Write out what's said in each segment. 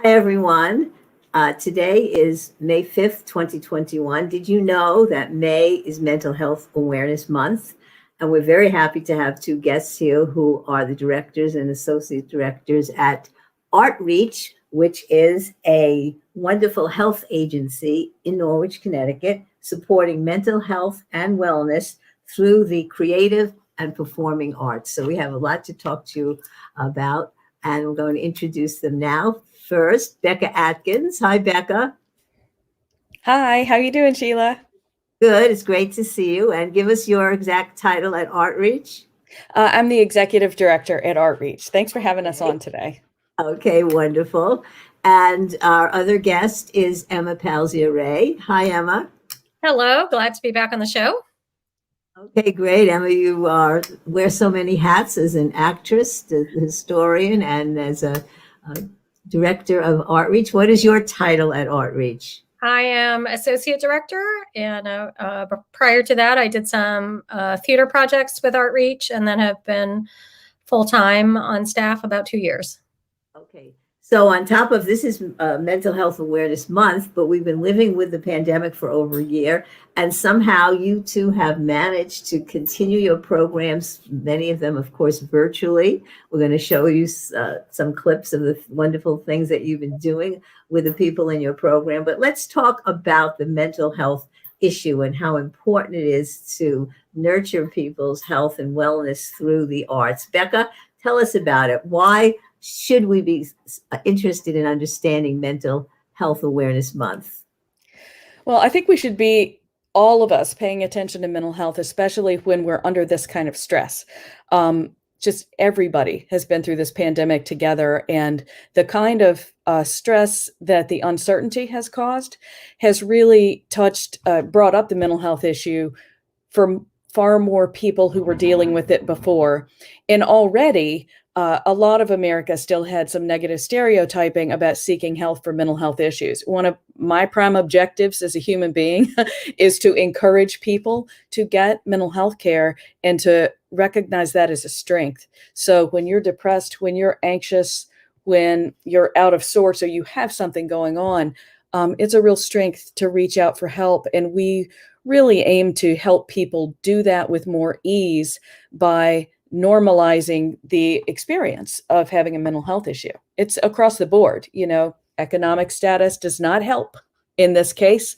Hi, everyone. Today is May 5th, 2021. Did you know that May is Mental Health Awareness Month? And we're very happy to have two guests here who are the directors and associate directors at Artreach, which is a wonderful health agency in Norwich, Connecticut, supporting mental health and wellness through the creative and performing arts. So we have a lot to talk to you about, and I'm going to introduce them now. First, Becca Atkins. Hi, Becca. Hi, how you doing, Sheila? Good. It's great to see you. And give us your exact title at Artreach. I'm the executive director at Artreach. Thanks for having us Okay. on today. Okay, wonderful. And our other guest is Emma Palzier-Ray. Hi, Emma. Hello, glad to be back on the show. Okay, great. Emma, you wear so many hats as an actress, the historian, and as a director of Artreach. What is your title at Artreach? I am associate director, and prior to that, I did some theater projects with Artreach, and then have been full-time on staff about 2 years. Okay. So on top of this is Mental Health Awareness Month, but we've been living with the pandemic for over a year, and somehow you two have managed to continue your programs, many of them, of course, virtually. We're going to show you some clips of the wonderful things that you've been doing with the people in your program. But let's talk about the mental health issue and how important it is to nurture people's health and wellness through the arts. Becca, tell us about it. Why should we be interested in understanding Mental Health Awareness Month? Well, I think we should be, all of us, paying attention to mental health, especially when we're under this kind of stress. Just everybody has been through this pandemic together, and the kind of stress that the uncertainty has caused has really brought up the mental health issue for far more people who were dealing with it before. And already, a lot of America still had some negative stereotyping about seeking help for mental health issues. One of my prime objectives as a human being is to encourage people to get mental health care and to recognize that as a strength. So when you're depressed, when you're anxious, when you're out of sorts or you have something going on, it's a real strength to reach out for help. And we really aim to help people do that with more ease by normalizing the experience of having a mental health issue. It's across the board. Economic status does not help in this case.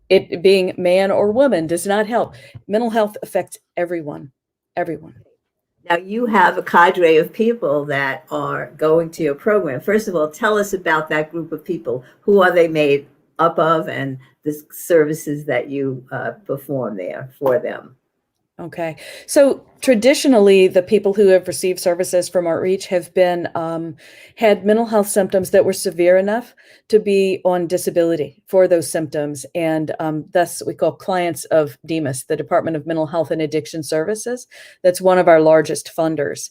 It being man or woman does not help. Mental health affects everyone. Now, you have a cadre of people that are going to your program. First of all, tell us about that group of people. Who are they made up of, and the services that you perform there for them? Okay. So traditionally, the people who have received services from Artreach have been had mental health symptoms that were severe enough to be on disability for those symptoms. And thus we call clients of DMHAS, the Department of Mental Health and Addiction Services. That's one of our largest funders.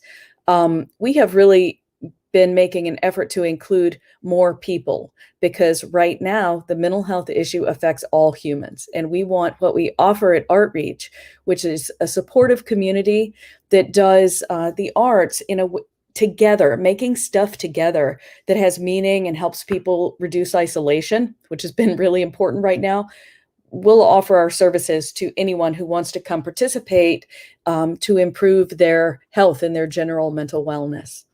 We have really been making an effort to include more people, because right now the mental health issue affects all humans. And we want what we offer at Artreach, which is a supportive community that does the arts together, making stuff together that has meaning and helps people reduce isolation, which has been really important right now. We'll offer our services to anyone who wants to come participate to improve their health and their general mental wellness.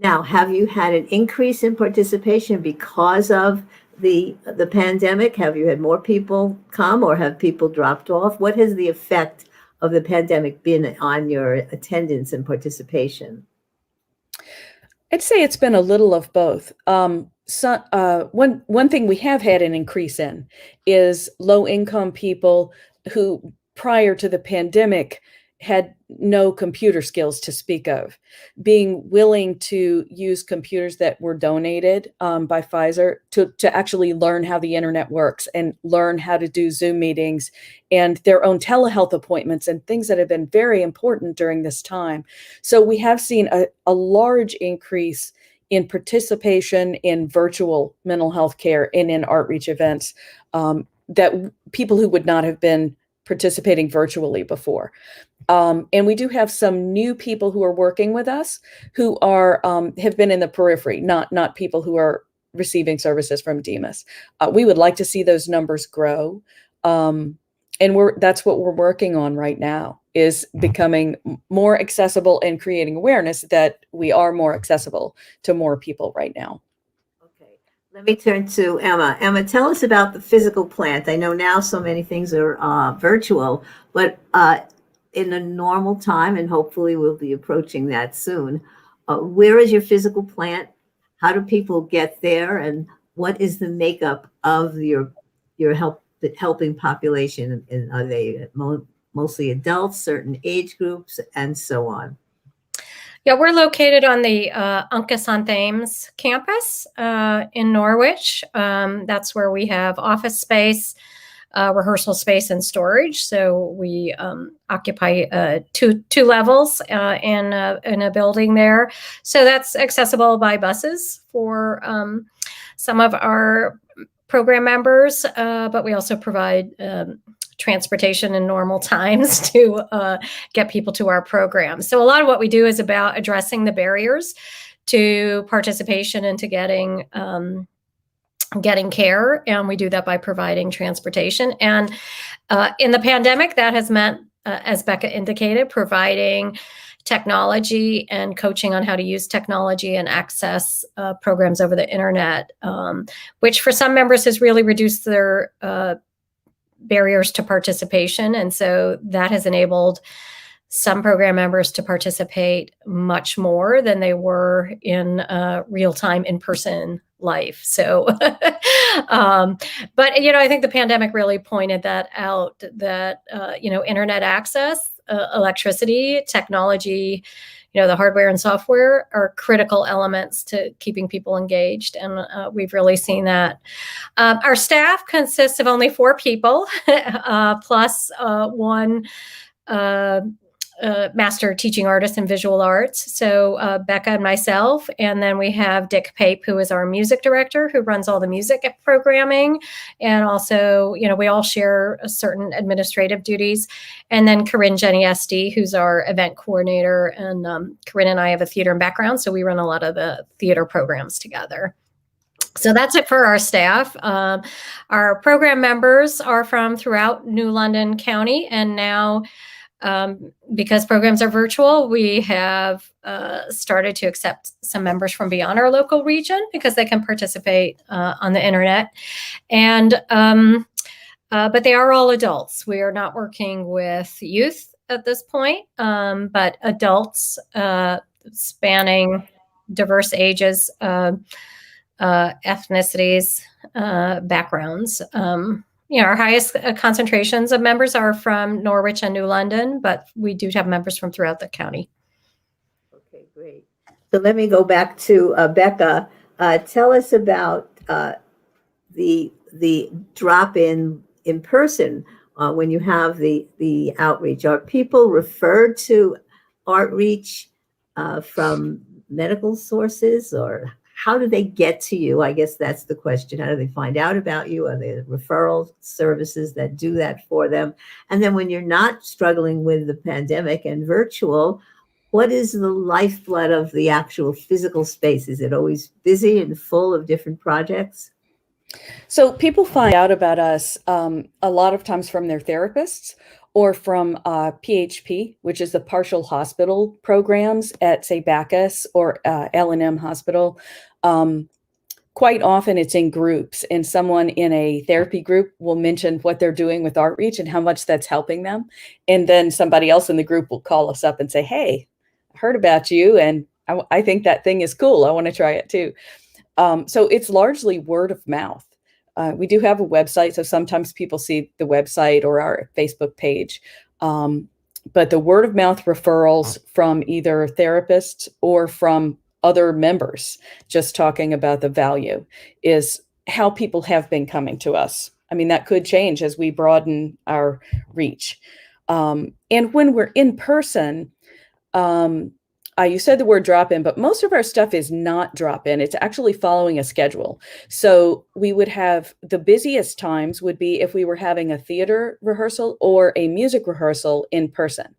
Now, have you had an increase in participation because of the pandemic? Have you had more people come, or have people dropped off? What has the effect of the pandemic been on your attendance and participation? I'd say it's been a little of both. One thing we have had an increase in is low-income people who, prior to the pandemic, had no computer skills to speak of, being willing to use computers that were donated by Pfizer to actually learn how the internet works and learn how to do Zoom meetings and their own telehealth appointments and things that have been very important during this time. So we have seen a large increase in participation in virtual mental health care and in Artreach events that people who would not have been participating virtually before. And we do have some new people who are working with us who are have been in the periphery, not people who are receiving services from DEMAS. We would like to see those numbers grow. And that's what we're working on right now, is becoming more accessible and creating awareness that we are more accessible to more people right now. Okay, let me turn to Emma. Emma, tell us about the physical plant. I know now so many things are virtual, but in a normal time, and hopefully we'll be approaching that soon, where is your physical plant? How do people get there? And what is the makeup of your helping population? And are they mostly adults, certain age groups, and so on? Yeah, we're located on the Uncas on Thames campus in Norwich. That's where we have office space, rehearsal space, and storage. So we occupy two levels in a building there. So that's accessible by buses for some of our program members, but we also provide transportation in normal times to get people to our programs. So a lot of what we do is about addressing the barriers to participation and to getting care, and we do that by providing transportation. And in the pandemic, that has meant, as Becca indicated, providing technology and coaching on how to use technology and access programs over the internet, which for some members has really reduced their barriers to participation. And so that has enabled some program members to participate much more than they were in real-time in-person life. So, but, I think the pandemic really pointed that out, that, internet access, electricity, technology, the hardware and software are critical elements to keeping people engaged. And we've really seen that. Our staff consists of only 4 people, plus one master teaching artist in visual arts. So Becca and myself, and then we have Dick Pape, who is our music director, who runs all the music programming. And also, we all share certain administrative duties. And then Corinne Jenny Esty, who's our event coordinator. And Corinne and I have a theater background, so we run a lot of the theater programs together. So that's it for our staff. Our program members are from throughout New London County, and now because programs are virtual, we have started to accept some members from beyond our local region because they can participate on the internet. And but they are all adults. We are not working with youth at this point, but adults spanning diverse ages, ethnicities, backgrounds. Our highest concentrations of members are from Norwich and New London, but we do have members from throughout the county. Okay, great. So let me go back to Becca. Tell us about the drop in person when you have the outreach. Are people referred to outreach from medical sources, or how do they get to you? I guess that's the question. How do they find out about you? Are there referral services that do that for them? And then when you're not struggling with the pandemic and virtual, what is the lifeblood of the actual physical space? Is it always busy and full of different projects? So people find out about us a lot of times from their therapists or from PHP, which is the partial hospital programs at, say, Bacchus or L&M Hospital. Quite often it's in groups, and someone in a therapy group will mention what they're doing with outreach and how much that's helping them. And then somebody else in the group will call us up and say, hey, I heard about you, and I think that thing is cool. I want to try it too. So it's largely word of mouth. We do have a website, so sometimes people see the website or our Facebook page. But the word of mouth referrals from either therapists or from other members just talking about the value is how people have been coming to us. I mean, that could change as we broaden our reach. And when we're in person, I you said the word drop in, but most of our stuff is not drop in. It's actually following a schedule. So we would have the busiest times would be if we were having a theater rehearsal or a music rehearsal in person.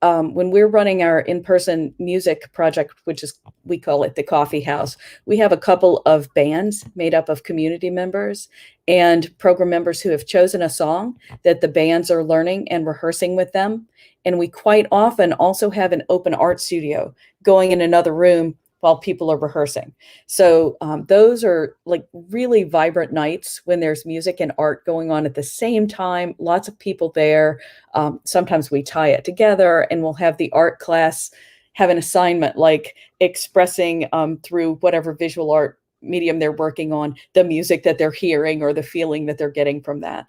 When we're running our in-person music project, which is, we call it the Coffee House, we have a couple of bands made up of community members and program members who have chosen a song that the bands are learning and rehearsing with them. And we quite often also have an open art studio going in another room while people are rehearsing. So those are like really vibrant nights when there's music and art going on at the same time, lots of people there. Sometimes we tie it together and we'll have the art class have an assignment like expressing through whatever visual art medium they're working on, the music that they're hearing or the feeling that they're getting from that.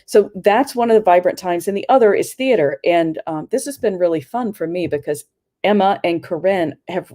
So that's one of the vibrant times. And the other is theater. And this has been really fun for me because Emma and Corinne have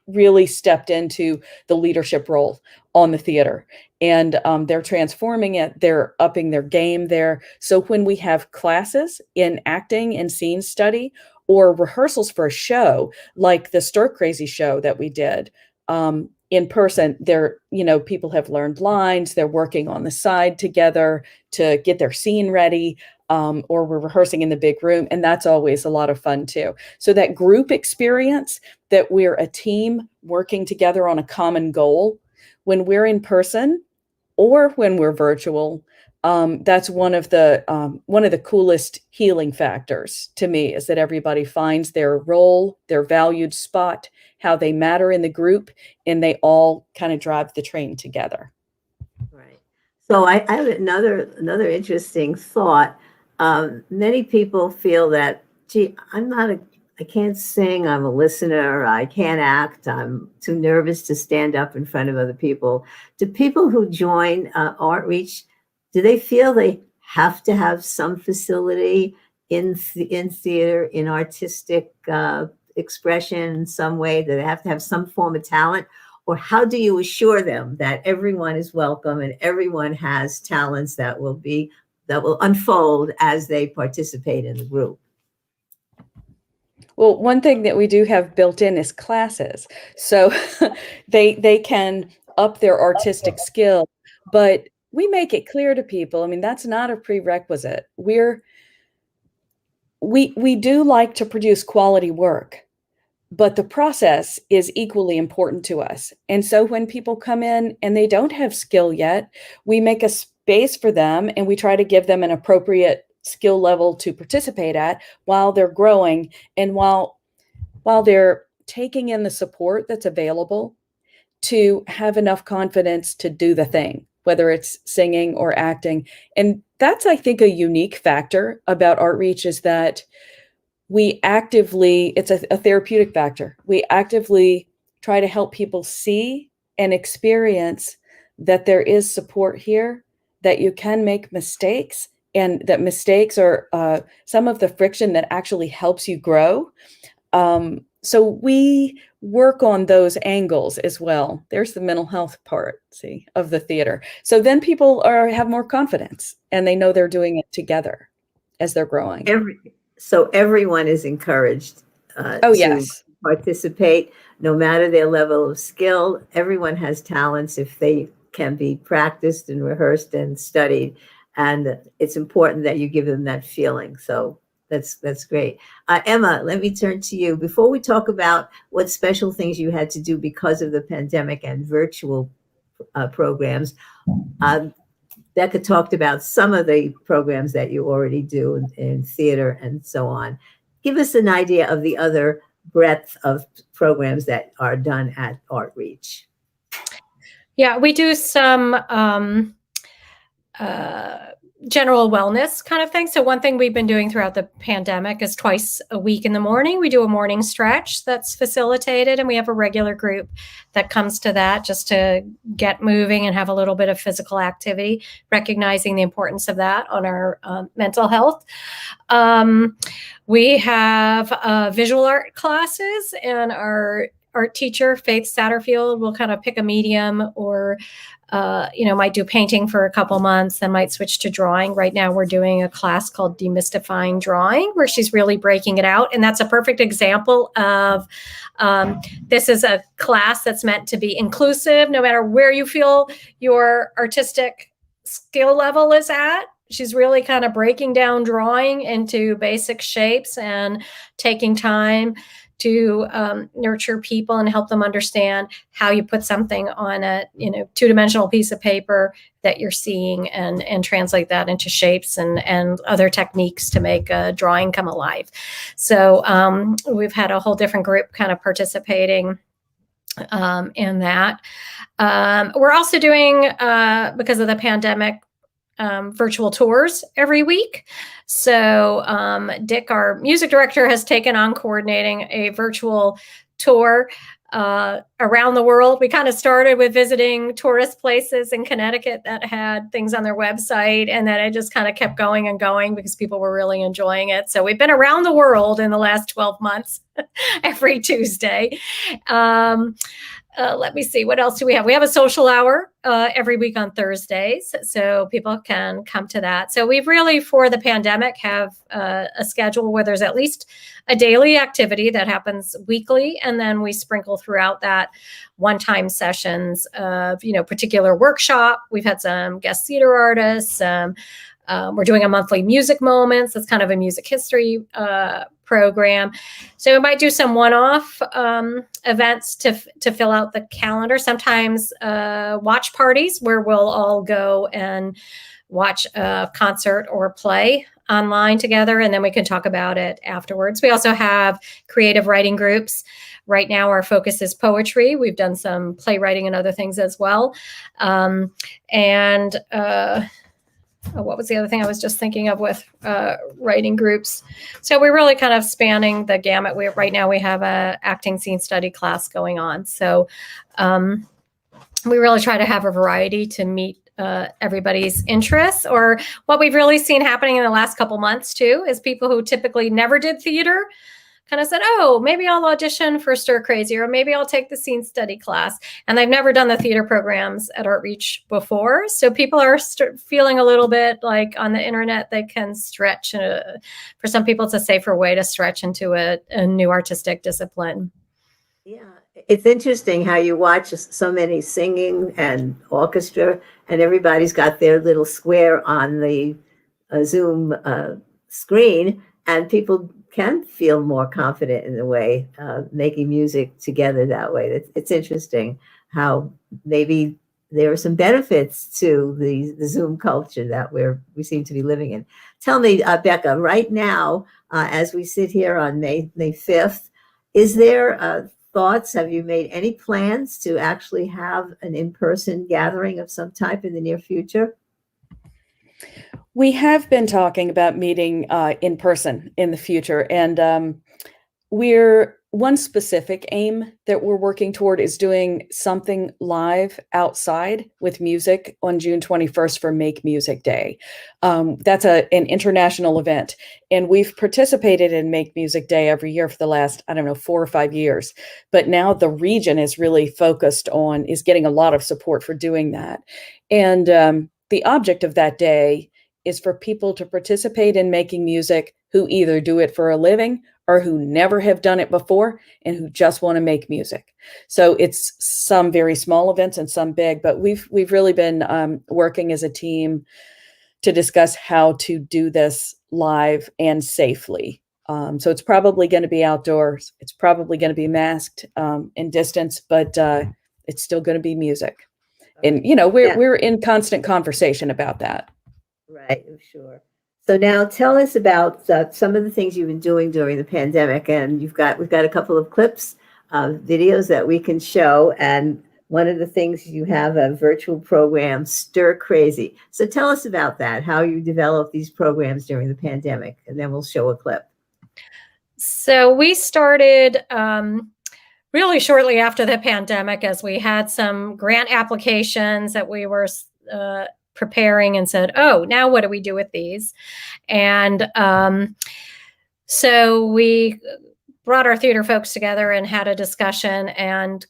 really stepped into the leadership role on the theater, and they're transforming it. They're upping their game there. So when we have classes in acting and scene study or rehearsals for a show, like the Stir Crazy show that we did in person, they're, people have learned lines. They're working on the side together to get their scene ready. Or we're rehearsing in the big room. And that's always a lot of fun too. So that group experience, that we're a team working together on a common goal, when we're in person or when we're virtual, that's one of the coolest healing factors to me, is that everybody finds their role, their valued spot, how they matter in the group, and they all kind of drive the train together. Right. So I have another interesting thought. Many people feel that, gee, I can't sing, I'm a listener, I can't act, I'm too nervous to stand up in front of other people. Do people who join Artreach, do they feel they have to have some facility in theater, in artistic expression in some way? Do they have to have some form of talent? Or how do you assure them that everyone is welcome and everyone has talents that will unfold as they participate in the group? Well, one thing that we do have built in is classes. So they can up their artistic skill, but we make it clear to people. I mean, that's not a prerequisite. We do like to produce quality work, but the process is equally important to us. And so when people come in and they don't have skill yet, we make a space for them and we try to give them an appropriate skill level to participate at while they're growing and while they're taking in the support that's available to have enough confidence to do the thing, whether it's singing or acting. And that's, I think, a unique factor about Artreach, is that it's a therapeutic factor. We actively try to help people see and experience that there is support here, that you can make mistakes, and that mistakes are some of the friction that actually helps you grow. So we work on those angles as well. There's the mental health part, of the theater. So then people have more confidence and they know they're doing it together as they're growing. So everyone is encouraged to participate, no matter their level of skill. Everyone has talents if they can be practiced and rehearsed and studied. And it's important that you give them that feeling. So that's great. Emma, let me turn to you. Before we talk about what special things you had to do because of the pandemic and virtual programs, Becca talked about some of the programs that you already do in theater and so on. Give us an idea of the other breadth of programs that are done at Artreach. Yeah, we do some general wellness kind of thing. So one thing we've been doing throughout the pandemic is twice a week in the morning, we do a morning stretch that's facilitated, and we have a regular group that comes to that just to get moving and have a little bit of physical activity, recognizing the importance of that on our mental health. We have visual art classes, and our art teacher, Faith Satterfield, will kind of pick a medium or might do painting for a couple months, then might switch to drawing. Right now, we're doing a class called Demystifying Drawing, where she's really breaking it out. And that's a perfect example of this is a class that's meant to be inclusive, no matter where you feel your artistic skill level is at. She's really kind of breaking down drawing into basic shapes and taking time to nurture people and help them understand how you put something on a two-dimensional piece of paper that you're seeing and translate that into shapes and other techniques to make a drawing come alive. So we've had a whole different group kind of participating in that. We're also doing, because of the pandemic, virtual tours every week. So Dick, our music director, has taken on coordinating a virtual tour around the world. We kind of started with visiting tourist places in Connecticut that had things on their website, and then it just kind of kept going and going because people were really enjoying it. So we've been around the world in the last 12 months every Tuesday. Let me see, what else do we have? We have a social hour every week on Thursdays, so people can come to that. So we've really, for the pandemic, have a schedule where there's at least a daily activity that happens weekly, and then we sprinkle throughout that one-time sessions of, particular workshop. We've had some guest theater artists. We're doing a monthly music moments. That's kind of a music history program. So we might do some one-off events to fill out the calendar. Sometimes watch parties where we'll all go and watch a concert or a play online together, and then we can talk about it afterwards. We also have creative writing groups. Right now, our focus is poetry. We've done some playwriting and other things as well. What was the other thing I was just thinking of with writing groups? So we're really kind of spanning the gamut. Right now we have a acting scene study class going on. So we really try to have a variety to meet everybody's interests. Or what we've really seen happening in the last couple months too is people who typically never did theater kind of said, oh, maybe I'll audition for Stir Crazy, or maybe I'll take the scene study class. And they've never done the theater programs at Artreach before. So people are feeling a little bit like on the internet, they can stretch. For some people, it's a safer way to stretch into a new artistic discipline. Yeah, it's interesting how you watch so many singing and orchestra, and everybody's got their little square on the Zoom screen, and people can feel more confident in the way making music together that way. It's interesting how maybe there are some benefits to the Zoom culture that we seem to be living in. Tell me, Becca, right now, as we sit here on May 5th, is there thoughts? Have you made any plans to actually have an in-person gathering of some type in the near future? We have been talking about meeting in person in the future, and one specific aim that we're working toward is doing something live outside with music on June 21st for Make Music Day. That's an international event, and we've participated in Make Music Day every year for the last, 4 or 5 years. But now the region is really is getting a lot of support for doing that. And the object of that day is for people to participate in making music who either do it for a living or who never have done it before and who just want to make music. So it's some very small events and some big, but we've really been working as a team to discuss how to do this live and safely. So it's probably going to be outdoors. It's probably going to be masked and distance, but it's still going to be music. And, we're in constant conversation about that. Right, sure. So now tell us about some of the things you've been doing during the pandemic, and we've got a couple of clips, videos that we can show. And one of the things, you have a virtual program, Stir Crazy. So tell us about that, how you developed these programs during the pandemic, and then we'll show a clip. So we started really shortly after the pandemic, as we had some grant applications that we were preparing, and said, oh, now what do we do with these? And so we brought our theater folks together and had a discussion and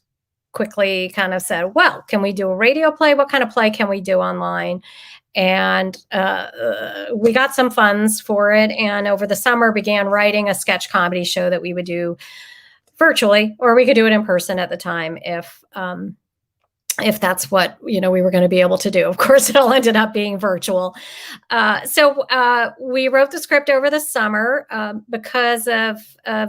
quickly kind of said, well, can we do a radio play? What kind of play can we do online? And we got some funds for it. And over the summer began writing a sketch comedy show that we would do virtually, or we could do it in person at the time if that's what, we were going to be able to do. Of course, it all ended up being virtual. So we wrote the script over the summer because of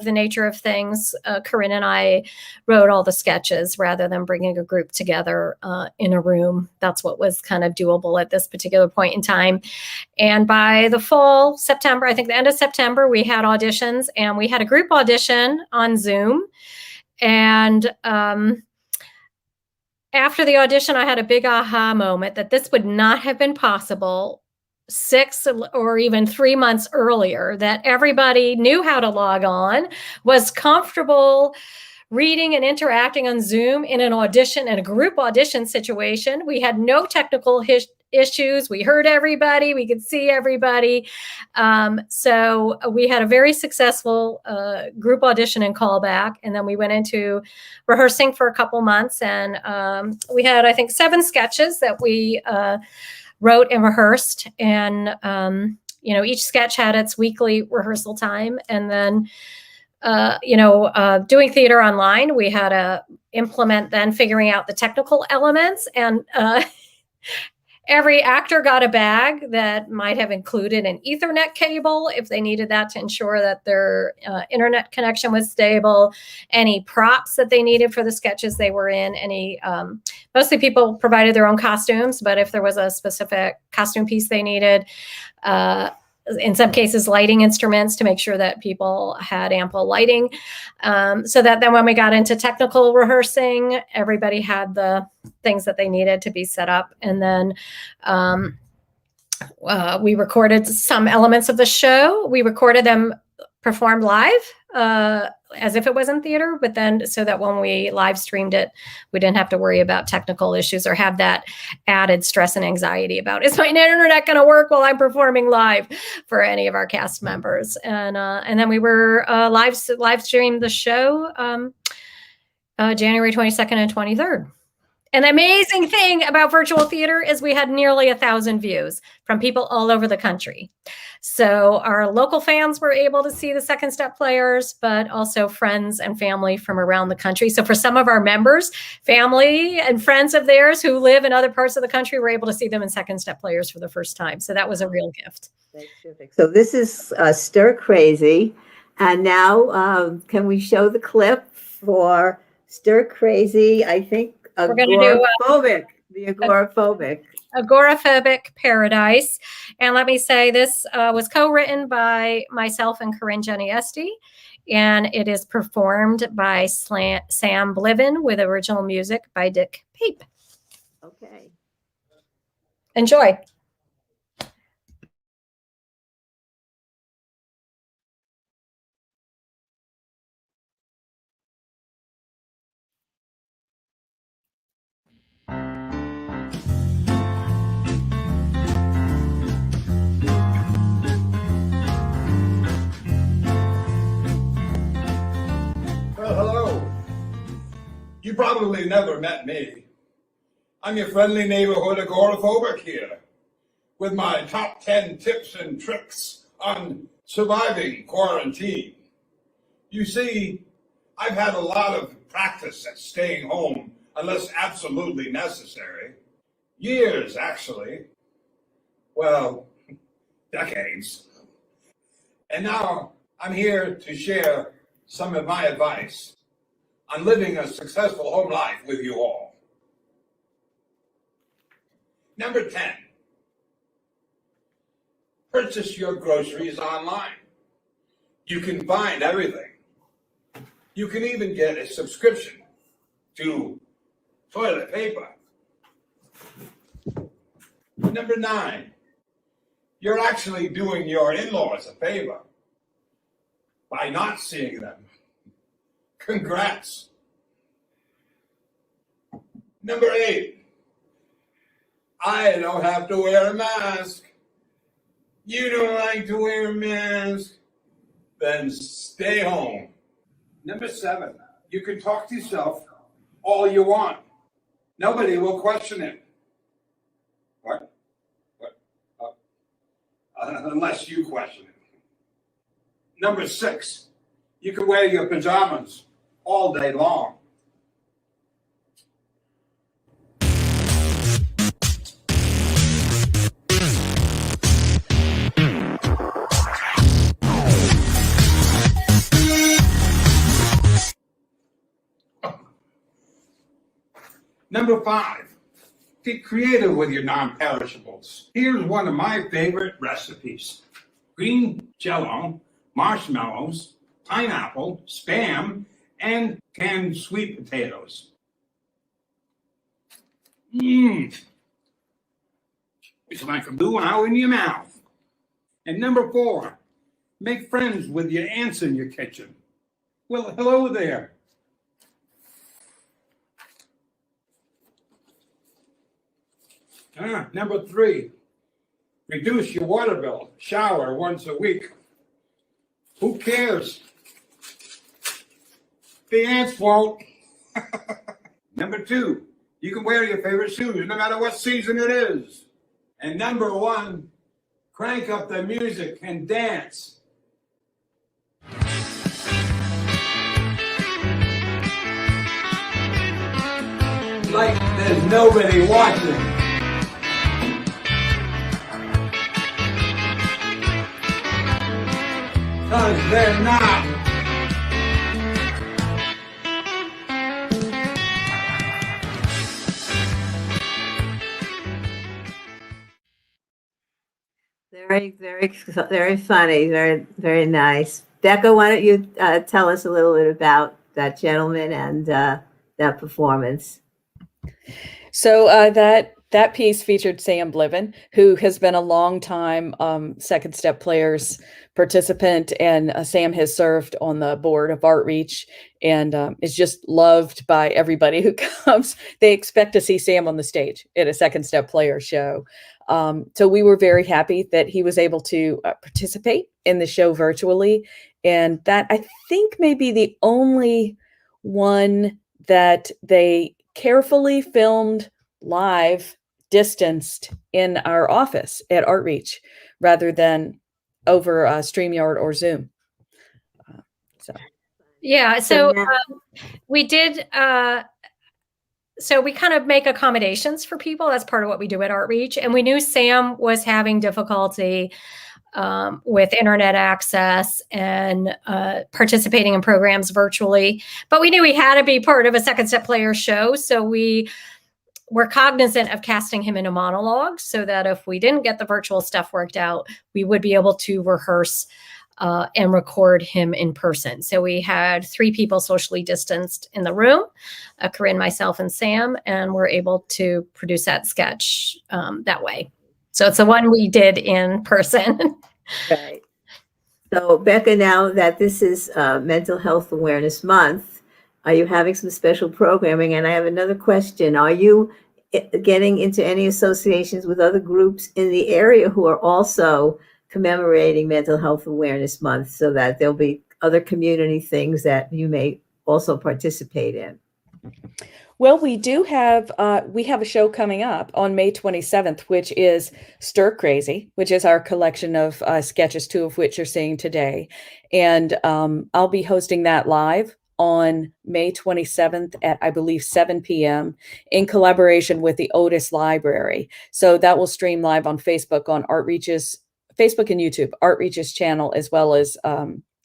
the nature of things. Corinne and I wrote all the sketches rather than bringing a group together in a room. That's what was kind of doable at this particular point in time. And by the fall, September, I think the end of September, we had auditions, and we had a group audition on Zoom. And after the audition, I had a big aha moment that this would not have been possible 6 or even 3 months earlier, that everybody knew how to log on, was comfortable reading and interacting on Zoom in an audition, in a group audition situation. We had no technical issues. We heard everybody. We could see everybody. So we had a very successful group audition and callback. And then we went into rehearsing for a couple months. And we had, I think, 7 sketches that we wrote and rehearsed. And, each sketch had its weekly rehearsal time. And then doing theater online, we had to implement then figuring out the technical elements, and every actor got a bag that might have included an Ethernet cable if they needed that to ensure that their internet connection was stable, any props that they needed for the sketches they were in, mostly people provided their own costumes, but if there was a specific costume piece they needed, in some cases, lighting instruments to make sure that people had ample lighting. So that then when we got into technical rehearsing, everybody had the things that they needed to be set up. And then we recorded some elements of the show. We recorded them performed live as if it was in theater, but then so that when we live streamed it, we didn't have to worry about technical issues or have that added stress and anxiety about, is my internet going to work while I'm performing live, for any of our cast members. And then we were live streamed the show January 22nd and 23rd. And the amazing thing about virtual theater is we had nearly 1,000 views from people all over the country. So our local fans were able to see the Second Step players, but also friends and family from around the country. So for some of our members, family and friends of theirs who live in other parts of the country were able to see them in Second Step players for the first time. So that was a real gift. That's terrific. So this is Stir Crazy. And now can we show the clip for Stir Crazy? I think we're going to do the Agoraphobic Paradise. And let me say, this was co-written by myself and Corinne Geniesti, and it is performed by Sam Bliven with original music by Dick Pape. Okay. Enjoy. Hello. You probably never met me. I'm your friendly neighborhood agoraphobic here, with my top 10 tips and tricks on surviving quarantine. You see, I've had a lot of practice at staying home unless absolutely necessary. Years, actually. Well, decades. And now I'm here to share some of my advice on living a successful home life with you all. Number 10, purchase your groceries online. You can find everything. You can even get a subscription to toilet paper. Number 9, you're actually doing your in-laws a favor by not seeing them. Congrats. Number 8, I don't have to wear a mask. You don't like to wear a mask? Then stay home. Number 7, you can talk to yourself all you want. Nobody will question it. What? Unless you question it. Number 6, you can wear your pajamas all day long. Number 5, get creative with your non-perishables. Here's one of my favorite recipes. Green Jello, marshmallows, pineapple, Spam, and canned sweet potatoes. It's like a luau in your mouth. And number 4, make friends with your ants in your kitchen. Well, hello there. Number 3, reduce your water bill. Shower once a week. Who cares? The ants won't. Number 2, you can wear your favorite shoes no matter what season it is. And number 1, crank up the music and dance. Like there's nobody watching. 'Cause they're not. Very funny. Very nice. Becca, why don't you tell us a little bit about that gentleman and that performance? So that piece featured Sam Bliven, who has been a long time Second Step Players participant, and Sam has served on the board of Artreach and is just loved by everybody who comes. They expect to see Sam on the stage at a Second Step Player show. So we were very happy that he was able to participate in the show virtually. And that, I think, may be the only one that they carefully filmed live, distanced in our office at Artreach rather than over StreamYard or Zoom. Yeah, so we did, so we kind of make accommodations for people. That's part of what we do at Artreach. And we knew Sam was having difficulty with internet access and participating in programs virtually. But we knew he had to be part of a Second Step Player show. So we were cognizant of casting him in a monologue so that if we didn't get the virtual stuff worked out, we would be able to rehearse and record him in person. So we had 3 people socially distanced in the room, Corinne, myself, and Sam, and we're able to produce that sketch that way. So it's the one we did in person. Right. So Becca, now that this is Mental Health Awareness Month, are you having some special programming? And I have another question. Are you getting into any associations with other groups in the area who are also commemorating Mental Health Awareness Month, so that there'll be other community things that you may also participate in? Well, we do have a show coming up on May 27th, which is Stir Crazy, which is our collection of sketches, 2 of which you're seeing today. And I'll be hosting that live on May 27th at, I believe, 7 p.m. in collaboration with the Otis Library. So that will stream live on Facebook, on Artreach's Facebook and YouTube, Artreach's channel, as well as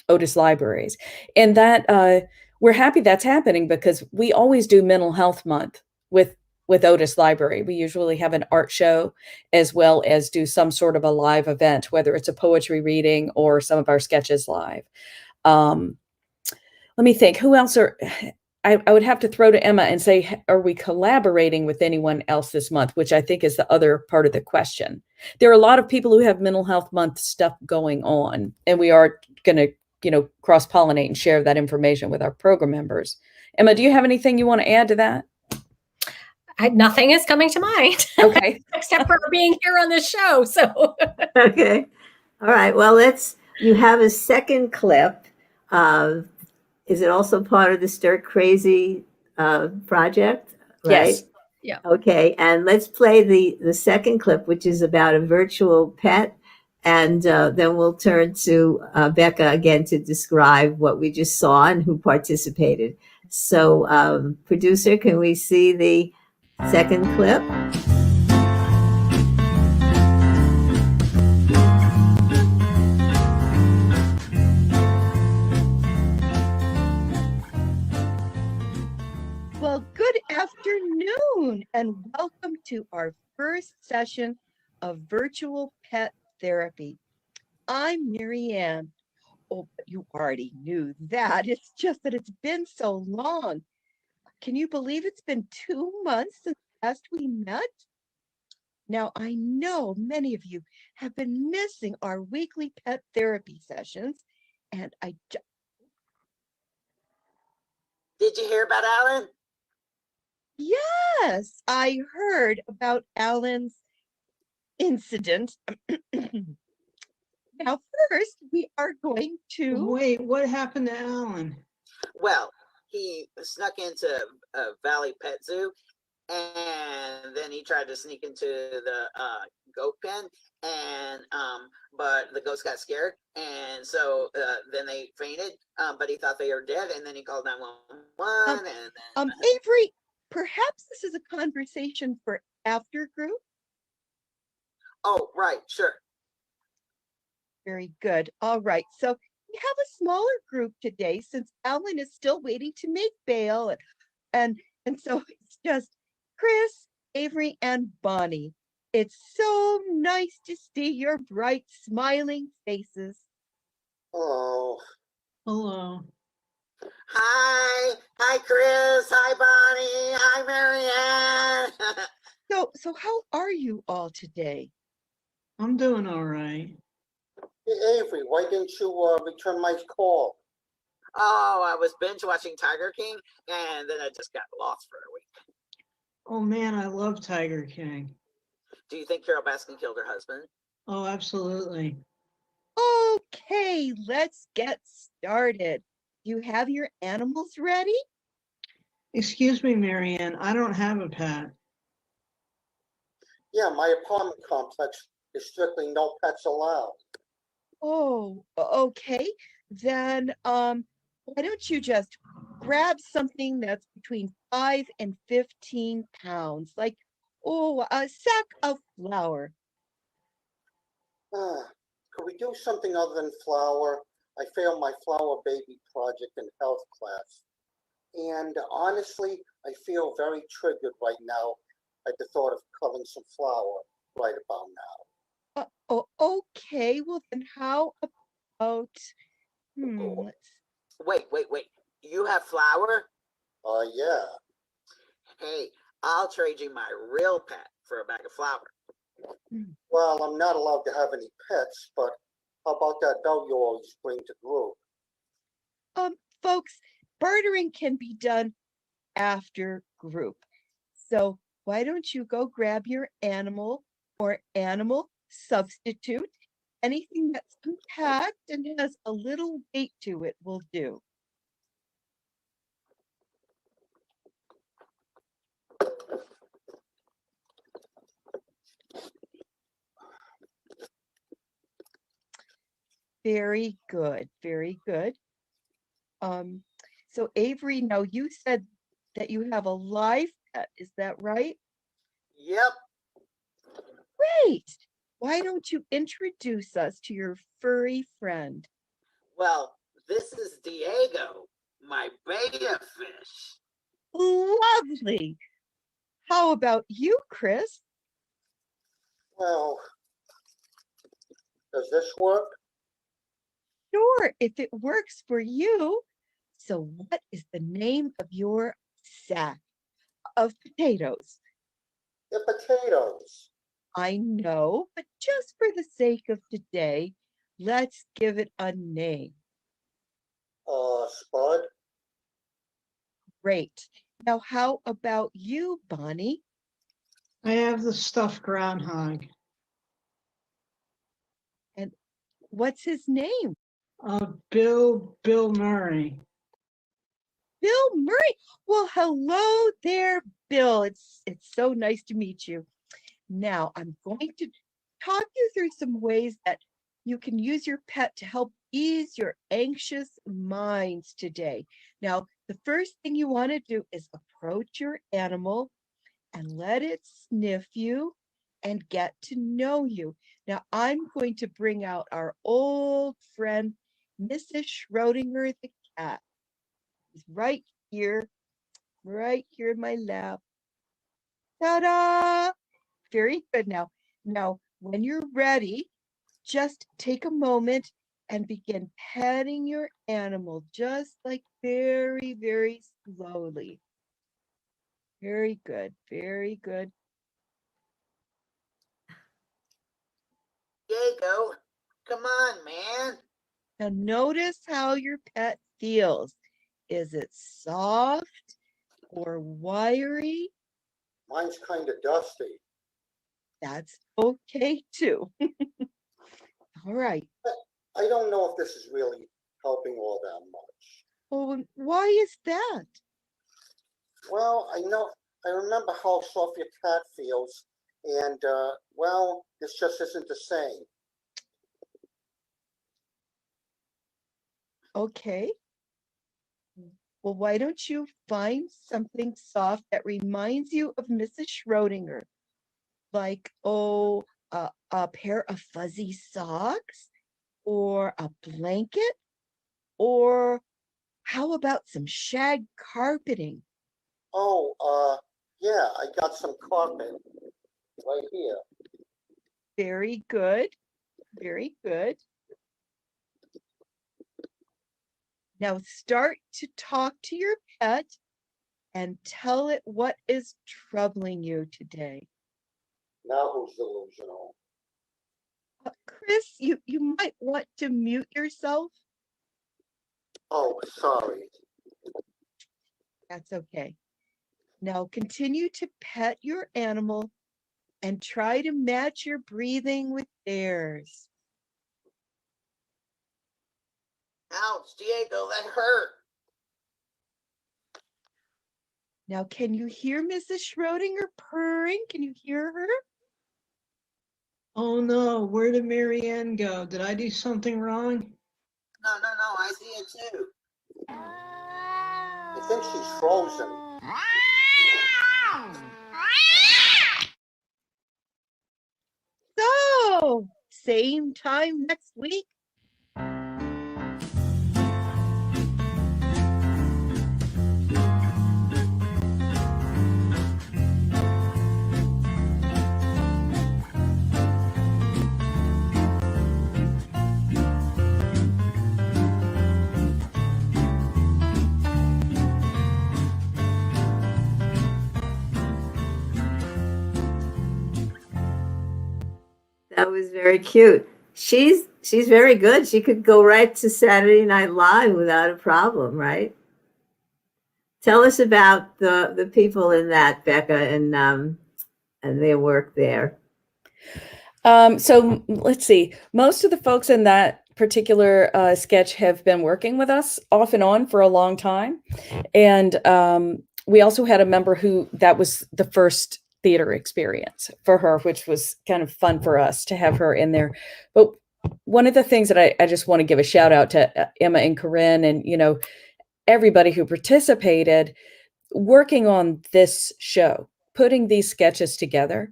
Otis Libraries. And that we're happy that's happening because we always do Mental Health Month with Otis Library. We usually have an art show as well as do some sort of a live event, whether it's a poetry reading or some of our sketches live. Let me think, who else I would have to throw to Emma and say, are we collaborating with anyone else this month? Which I think is the other part of the question. There are a lot of people who have Mental Health Month stuff going on, and we are going to, cross-pollinate and share that information with our program members. Emma, do you have anything you want to add to that? Nothing is coming to mind. Okay. Except for being here on this show. So Okay. All right. Well, you have a second clip. Is it also part of the Stir Crazy project, right? Yes. Yeah. Okay, and let's play the second clip, which is about a virtual pet, and then we'll turn to Becca again to describe what we just saw and who participated. So, producer, can we see the second clip? Well, good afternoon and welcome to our first session of virtual pet therapy. I'm Mary Ann. Oh, but you already knew that. It's just that it's been so long. Can you believe it's been 2 months since last we met? Now, I know many of you have been missing our weekly pet therapy sessions, and Did you hear about Alan? yes, I heard about Alan's incident. Now, first, we are going to. Wait, what happened to Alan? Well, he snuck into Valley Pet Zoo, and then he tried to sneak into the goat pen, and but the goats got scared, and so then they fainted. But he thought they were dead, and then he called 911. And then Avery, perhaps this is a conversation for after group. oh, right, sure. Very good. All right. So we have a smaller group today since Alan is still waiting to make bail. And so it's just Chris, Avery, and Bonnie. It's so nice to see your bright, smiling faces. Oh, Hello. hi, Chris. Hi, Bonnie. Hi, Marianne. So how are you all today? I'm doing all right. Hey, Avery, why didn't you return my call? Oh, I was binge watching Tiger King, and then I just got lost for a week. Oh man, I love Tiger King. Do you think Carol Baskin killed her husband? Oh, absolutely. Okay, let's get started. You have your animals ready? Excuse me, Marianne, I don't have a pet. Yeah, my apartment complex is strictly no pets allowed. Oh, okay. Then why don't you just grab something that's between 5 and 15 pounds, like a sack of flour. Could we do something other than flour? I failed my flower baby project in health class. And honestly, I feel very triggered right now at the thought of cutting some flour right about now. Oh, okay. Well, then how about let's Wait. You have flour? Yeah. Hey, I'll trade you my real pet for a bag of flour. Well, I'm not allowed to have any pets, but how about that dog you always bring to group? folks, bartering can be done after group. So why don't you go grab your animal or animal substitute? Anything that's compact and has a little weight to it will do. Very good, very good. So Avery, now you said that you have a live pet, is that right? Yep. Great. Why don't you introduce us to your furry friend? Well, this is Diego, my betta fish. Lovely. How about you, Chris? Well, does this work? Sure, if it works for you. So what is the name of your sack of potatoes? The potatoes. I know, but just for the sake of today, let's give it a name. Spud. Great. Now, how about you, Bonnie? I have the stuffed groundhog. And what's his name? Bill Murray. Bill Murray. Well, hello there, Bill. It's so nice to meet you. Now, I'm going to talk you through some ways that you can use your pet to help ease your anxious minds today. Now, the first thing you want to do is approach your animal and let it sniff you and get to know you. Now, I'm going to bring out our old friend, Mrs. Schrodinger the cat. He's right here in my lap. Ta-da! Very good. Now, when you're ready, just take a moment and begin petting your animal, just like very, very slowly. Very good, very good. Diego, come on, man. Now notice how your pet feels. Is it soft or wiry? Mine's kind of dusty. That's okay too. All right. I don't know if this is really helping all that much. Oh, why is that? Well, I remember how soft your cat feels, and well, this just isn't the same. Okay. Well, why don't you find something soft that reminds you of Mrs. Schrodinger? Like, a pair of fuzzy socks, or a blanket, or how about some shag carpeting? Oh, yeah, I got some carpet right here. Very good, very good. Now start to talk to your pet and tell it what is troubling you today. Now who's delusional? Chris, you might want to mute yourself. Oh, sorry. That's okay. Now continue to pet your animal and try to match your breathing with theirs. Ouch, Diego, that hurt. Now, can you hear Mrs. Schrodinger purring? Can you hear her? Oh no, where did Marianne go? Did I do something wrong? No, I see it too. I think she's frozen. So, same time next week. That was very cute. She's very good. She could go right to Saturday Night Live without a problem, right? Tell us about the people in that, Becca, and their work there. So let's see. Most of the folks in that particular sketch have been working with us off and on for a long time. And we also had a member who that was the first theater experience for her, which was kind of fun for us to have her in there. But one of the things that I just want to give a shout out to Emma and Corinne and, everybody who participated working on this show, putting these sketches together.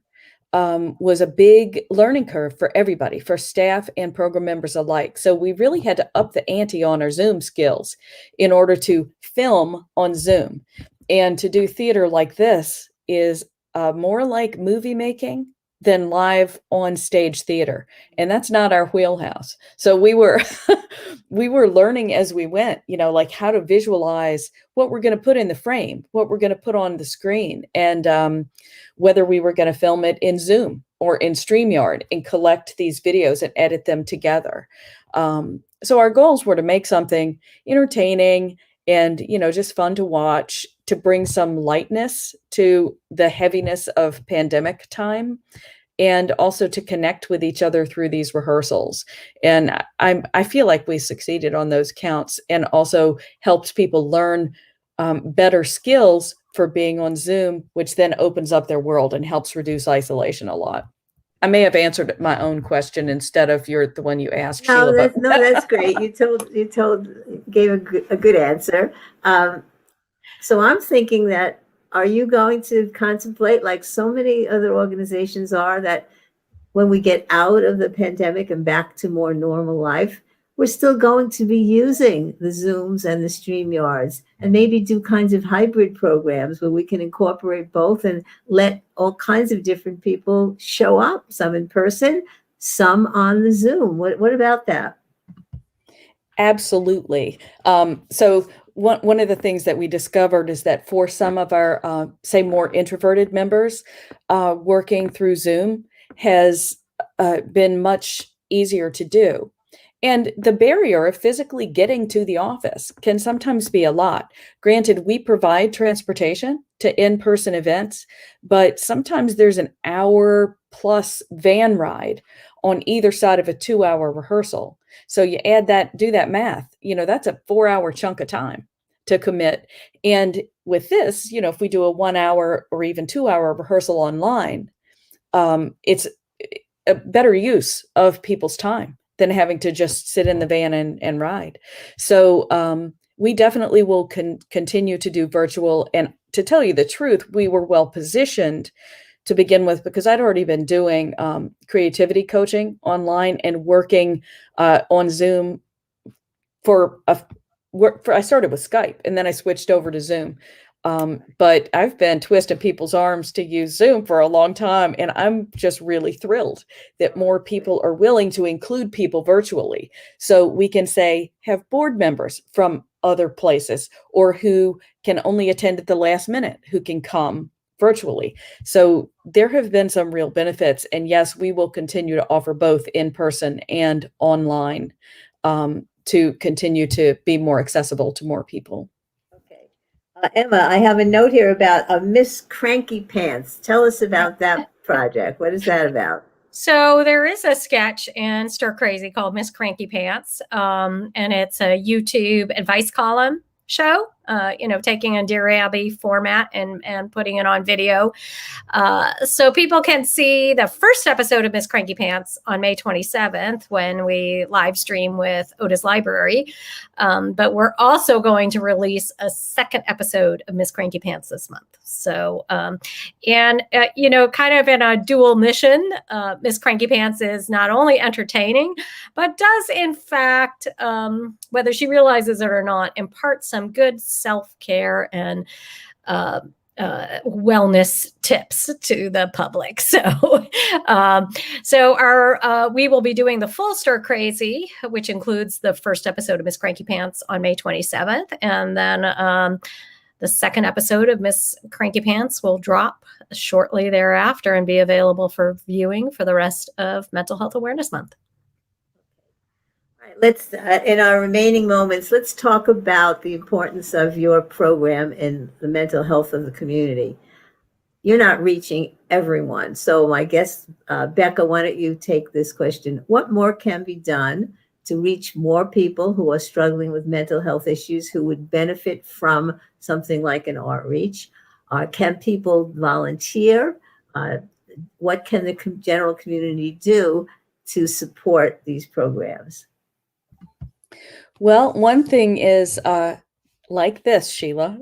Was a big learning curve for everybody, for staff and program members alike. So we really had to up the ante on our Zoom skills in order to film on Zoom. And to do theater like this is more like movie making than live on stage theater. And that's not our wheelhouse. So we were we were learning as we went, like how to visualize what we're going to put in the frame, what we're going to put on the screen, and whether we were going to film it in Zoom or in StreamYard and collect these videos and edit them together. So our goals were to make something entertaining and, just fun to watch, to bring some lightness to the heaviness of pandemic time, and also to connect with each other through these rehearsals. And I feel like we succeeded on those counts and also helped people learn better skills for being on Zoom, which then opens up their world and helps reduce isolation a lot. I may have answered my own question instead of the one you asked, Sheila. That's great. Gave a good answer. So I'm thinking that, are you going to contemplate, like so many other organizations are, that when we get out of the pandemic and back to more normal life, we're still going to be using the Zooms and the StreamYards, and maybe do kinds of hybrid programs where we can incorporate both and let all kinds of different people show up, some in person, some on the Zoom. What about that? Absolutely. So one of the things that we discovered is that for some of our, say, more introverted members, working through Zoom has been much easier to do. And the barrier of physically getting to the office can sometimes be a lot. Granted, we provide transportation to in-person events, but sometimes there's an hour plus van ride on either side of a 2-hour rehearsal. So you add that, do that math, that's a 4-hour chunk of time to commit. And with this, if we do a 1-hour or even 2-hour rehearsal online, it's a better use of people's time than having to just sit in the van and ride. So we definitely will continue to do virtual. And to tell you the truth, we were well positioned to begin with because I'd already been doing creativity coaching online and working on Zoom I started with Skype and then I switched over to Zoom. But I've been twisting people's arms to use Zoom for a long time. And I'm just really thrilled that more people are willing to include people virtually. So we can have board members from other places or who can only attend at the last minute, who can come virtually. So there have been some real benefits. And yes, we will continue to offer both in person and online to continue to be more accessible to more people. Emma, I have a note here about Miss Cranky Pants. Tell us about that project. What is that about? So there is a sketch in Stir Crazy called Miss Cranky Pants, and it's a YouTube advice column show, taking a Dear Abby format and putting it on video. So people can see the first episode of Miss Cranky Pants on May 27th when we live stream with Otis Library. But we're also going to release a second episode of Miss Cranky Pants this month. So, kind of in a dual mission, Miss Cranky Pants is not only entertaining, but does in fact, whether she realizes it or not, impart some good self-care and wellness tips to the public. So, we will be doing the full Stir Crazy, which includes the first episode of Miss Cranky Pants on May 27th. And then the second episode of Miss Cranky Pants will drop shortly thereafter and be available for viewing for the rest of Mental Health Awareness Month. Let's, in our remaining moments, let's talk about the importance of your program in the mental health of the community. You're not reaching everyone. So my guest, Becca, why don't you take this question? What more can be done to reach more people who are struggling with mental health issues who would benefit from something like an outreach? Can people volunteer? What can the general community do to support these programs? Well, one thing is like this, Sheila,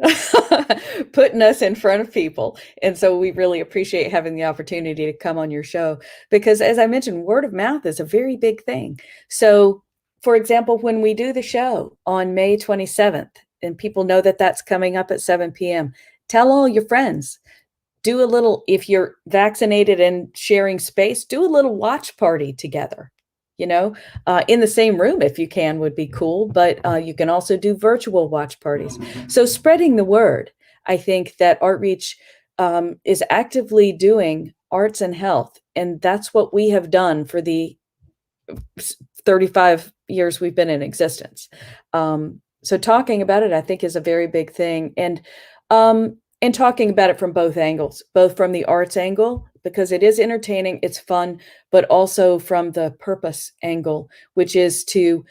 putting us in front of people. And so we really appreciate having the opportunity to come on your show because, as I mentioned, word of mouth is a very big thing. So, for example, when we do the show on May 27th, and people know that that's coming up at 7 p.m., tell all your friends. Do a little, if you're vaccinated and sharing space, do a little watch party together. In the same room, if you can, would be cool. But you can also do virtual watch parties. So spreading the word, I think that Outreach is actively doing arts and health. And that's what we have done for the 35 years we've been in existence. So talking about it, I think, is a very big thing. And talking about it from both angles, both from the arts angle, because it is entertaining, it's fun, but also from the purpose angle, which is to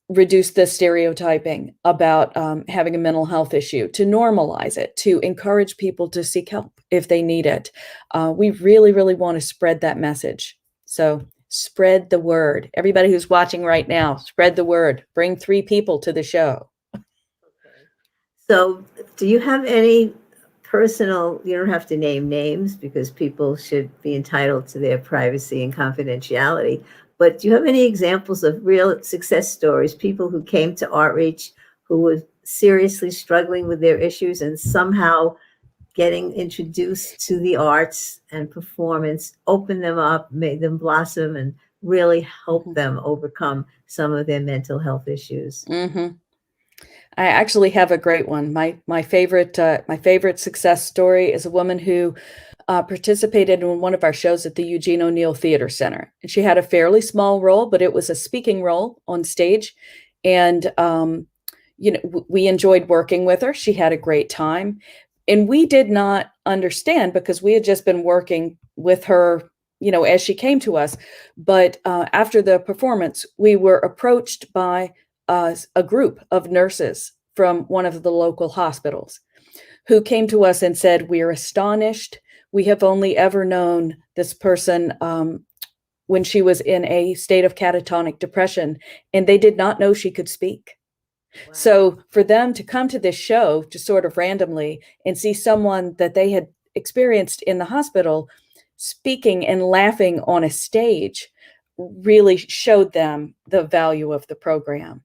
reduce the stereotyping about having a mental health issue, to normalize it, to encourage people to seek help if they need it. We really, really want to spread that message. So spread the word. Everybody who's watching right now, spread the word. Bring 3 people to the show. So do you have any personal, you don't have to name names because people should be entitled to their privacy and confidentiality, but do you have any examples of real success stories, people who came to Outreach who were seriously struggling with their issues and somehow getting introduced to the arts and performance opened them up, made them blossom, and really helped them overcome some of their mental health issues? Mm-hmm. I actually have a great one. My favorite success story is a woman who participated in one of our shows at the Eugene O'Neill Theater Center. And she had a fairly small role, but it was a speaking role on stage. And, we enjoyed working with her. She had a great time. And we did not understand because we had just been working with her, as she came to us. But after the performance, we were approached by a group of nurses from one of the local hospitals who came to us and said, "We are astonished. We have only ever known this person when she was in a state of catatonic depression, and they did not know she could speak." Wow. So for them to come to this show just sort of randomly and see someone that they had experienced in the hospital speaking and laughing on a stage really showed them the value of the program.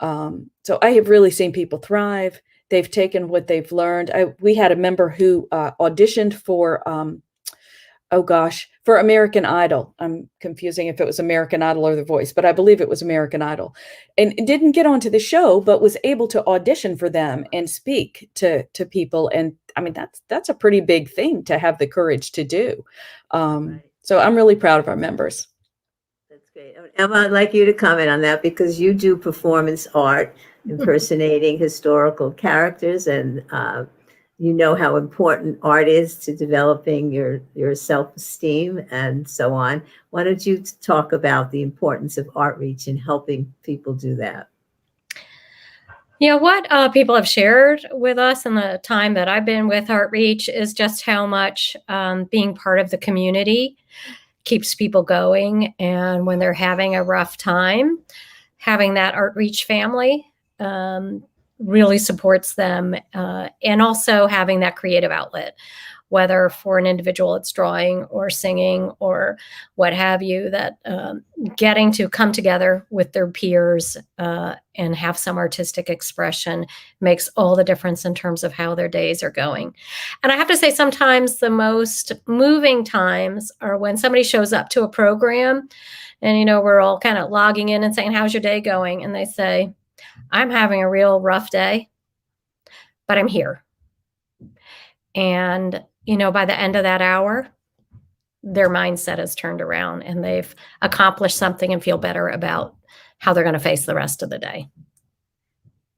So I have really seen people thrive. They've taken what they've learned. We had a member who auditioned for, for American Idol. I'm confusing if it was American Idol or The Voice, but I believe it was American Idol. And didn't get onto the show, but was able to audition for them and speak to people. And I mean, that's a pretty big thing to have the courage to do. Right. So I'm really proud of our members. That's great. Emma, I'd like you to comment on that because you do performance art, impersonating historical characters, and you know how important art is to developing your self-esteem and so on. Why don't you talk about the importance of Outreach in helping people do that? Yeah, what people have shared with us in the time that I've been with Outreach is just how much being part of the community keeps people going. And when they're having a rough time, having that Outreach family really supports them. And also having that creative outlet, whether for an individual it's drawing or singing or what have you, that getting to come together with their peers and have some artistic expression makes all the difference in terms of how their days are going. And I have to say, sometimes the most moving times are when somebody shows up to a program and, we're all kind of logging in and saying, "How's your day going?" And they say, "I'm having a real rough day, but I'm here." And, by the end of that hour, their mindset has turned around and they've accomplished something and feel better about how they're going to face the rest of the day.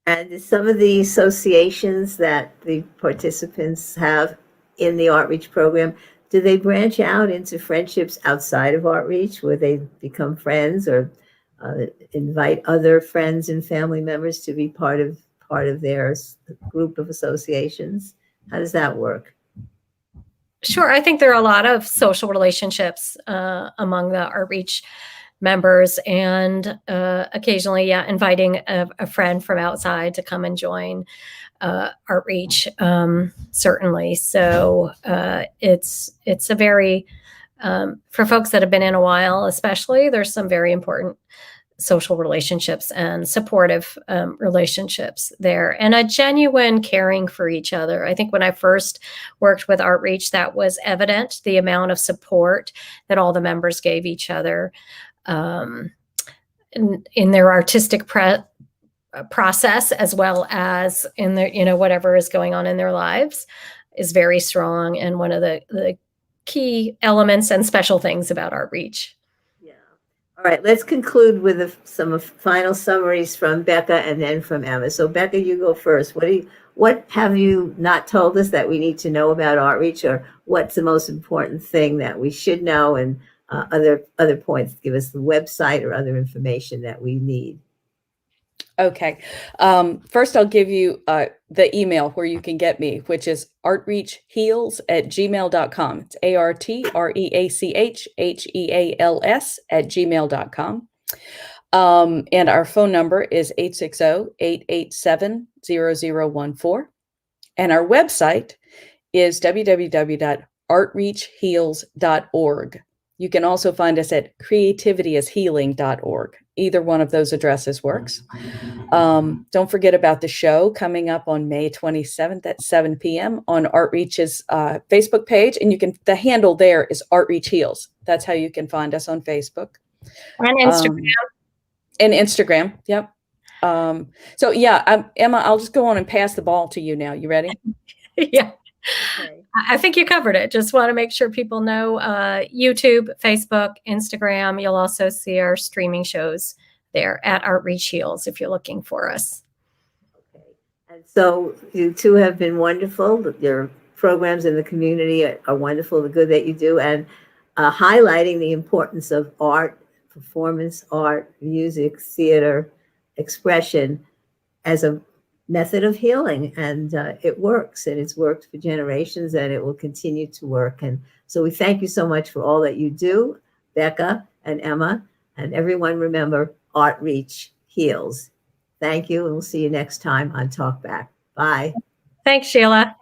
And some of the associations that the participants have in the Outreach program, do they branch out into friendships outside of Outreach where they become friends or invite other friends and family members to be part of their group of associations? How does that work? Sure. I think there are a lot of social relationships among the Outreach members, and occasionally, inviting a friend from outside to come and join Outreach, certainly. So it's a very, for folks that have been in a while, especially, there's some very important social relationships and supportive relationships there, and a genuine caring for each other. I think when I first worked with Outreach, that was evident, the amount of support that all the members gave each other in their artistic process, as well as in their, whatever is going on in their lives, is very strong, and one of the key elements and special things about Outreach. All right, let's conclude with some final summaries from Becca and then from Emma. So Becca, you go first. What have you not told us that we need to know about Outreach, or what's the most important thing that we should know, and other points? Give us the website or other information that we need. Okay. First, I'll give you the email where you can get me, which is artreachheals@gmail.com. It's artreachheals@gmail.com. And our phone number is 860-887-0014. And our website is www.artreachheals.org. You can also find us at creativityishealing.org. Either one of those addresses works. Don't forget about the show coming up on May 27th at 7 p.m. on ArtReach's Facebook page. And the handle there is ArtReach Heals. That's how you can find us on Facebook. And Instagram. And Instagram. Yep. So yeah, Emma, I'll just go on and pass the ball to you now. You ready? Yeah. Okay. I think you covered it. Just want to make sure people know YouTube, Facebook, Instagram. You'll also see our streaming shows there at ArtReach Heals if you're looking for us. Okay. And so you two have been wonderful. Your programs in the community are wonderful, the good that you do, and highlighting the importance of art, performance art, music, theater, expression as a method of healing. And it works, and it's worked for generations, and it will continue to work. And so we thank you so much for all that you do, Becca and Emma, and everyone. Remember, ArtReach Heals. Thank you, and we'll see you next time on Talk Back. Bye. Thanks, Sheila.